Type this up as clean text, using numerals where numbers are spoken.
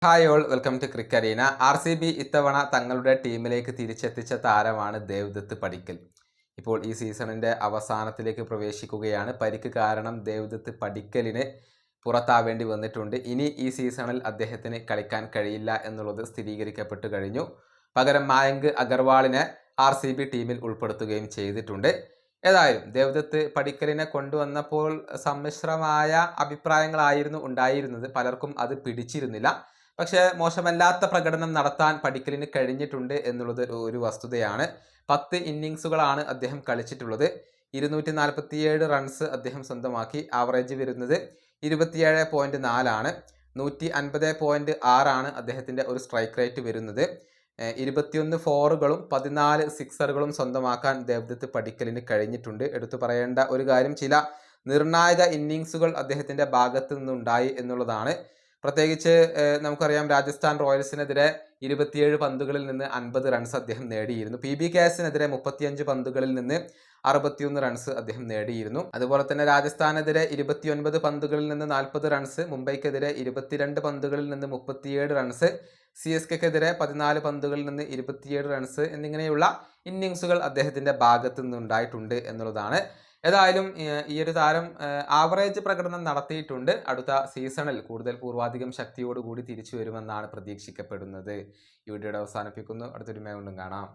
Hi all, welcome to ക്രിക്കറീന. RCB ഇത്തവണ തങ്ങളുടെ ടീമിലേക്ക് തിരിച്ചെത്തിച്ച താരമാണ് ദേവ്ദത്ത് പടിക്കൽ. ഇപ്പോൾ ഈ സീസണിൻ്റെ അവസാനത്തിലേക്ക് പ്രവേശിക്കുകയാണ്. പരിക്ക് കാരണം ദേവ്ദത്ത് പടിക്കലിന് പുറത്താവേണ്ടി വന്നിട്ടുണ്ട്. ഇനി ഈ സീസണിൽ അദ്ദേഹത്തിന് കളിക്കാൻ കഴിയില്ല എന്നുള്ളത് സ്ഥിരീകരിക്കപ്പെട്ടു കഴിഞ്ഞു. പകരം മായങ്ക് അഗർവാളിനെ RCB ടീമിൽ ഉൾപ്പെടുത്തുകയും ചെയ്തിട്ടുണ്ട്. ഏതായാലും ദേവ്ദത്ത് പടിക്കലിനെ കൊണ്ടുവന്നപ്പോൾ സമ്മിശ്രമായ അഭിപ്രായങ്ങളായിരുന്നു ഉണ്ടായിരുന്നത്. പലർക്കും അത് പിടിച്ചിരുന്നില്ല. പക്ഷേ മോശമല്ലാത്ത പ്രകടനം നടത്താൻ പടിക്കലിന് കഴിഞ്ഞിട്ടുണ്ട് എന്നുള്ളത് ഒരു വസ്തുതയാണ്. 10 ഇന്നിങ്സുകളാണ് അദ്ദേഹം കളിച്ചിട്ടുള്ളത്. 247 റൺസ് അദ്ദേഹം സ്വന്തമാക്കി. ആവറേജ് വരുന്നത് 27.4 ആണ്. 150.6 ആണ് അദ്ദേഹത്തിൻ്റെ ഒരു സ്ട്രൈക്ക് റേറ്റ് വരുന്നത്. 21 ഫോറുകളും 14 സിക്സറുകളും സ്വന്തമാക്കാൻ ദേവ്ദത്ത് പടിക്കലിന് കഴിഞ്ഞിട്ടുണ്ട്. എടുത്തു പറയേണ്ട ഒരു കാര്യം, ചില നിർണായക ഇന്നിങ്സുകൾ അദ്ദേഹത്തിൻ്റെ ഭാഗത്തു നിന്നുണ്ടായി എന്നുള്ളതാണ്. പ്രത്യേകിച്ച് നമുക്കറിയാം, രാജസ്ഥാൻ റോയൽസിനെതിരെ 27 പന്തുകളിൽ നിന്ന് 50 റൺസ് അദ്ദേഹം നേടിയിരുന്നു. PBKസിനെതിരെ 35 പന്തുകളിൽ നിന്ന് 61 റൺസ് അദ്ദേഹം നേടിയിരുന്നു. അതുപോലെ തന്നെ രാജസ്ഥാനെതിരെ 29 പന്തുകളിൽ നിന്ന് 40 റൺസ്, മുംബൈക്കെതിരെ 22 പന്തുകളിൽ നിന്ന് 37 റൺസ്, CSKക്കെതിരെ 14 പന്തുകളിൽ നിന്ന് 27 റൺസ് എന്നിങ്ങനെയുള്ള ഇന്നിങ്സുകൾ അദ്ദേഹത്തിൻ്റെ ഭാഗത്തു നിന്നുണ്ടായിട്ടുണ്ട് എന്നുള്ളതാണ്. ഏതായാലും ഈ ഒരു താരം ആവറേജ് പ്രകടനം നടത്തിയിട്ടുണ്ട്. അടുത്ത സീസണിൽ കൂടുതൽ പൂർവാധികം ശക്തിയോടുകൂടി തിരിച്ചു വരുമെന്നാണ് പ്രതീക്ഷിക്കപ്പെടുന്നത്. ഈ വീഡിയോയുടെ അവസാനിപ്പിക്കുന്നു. അടുത്തൊരു കൊണ്ടും കാണാം.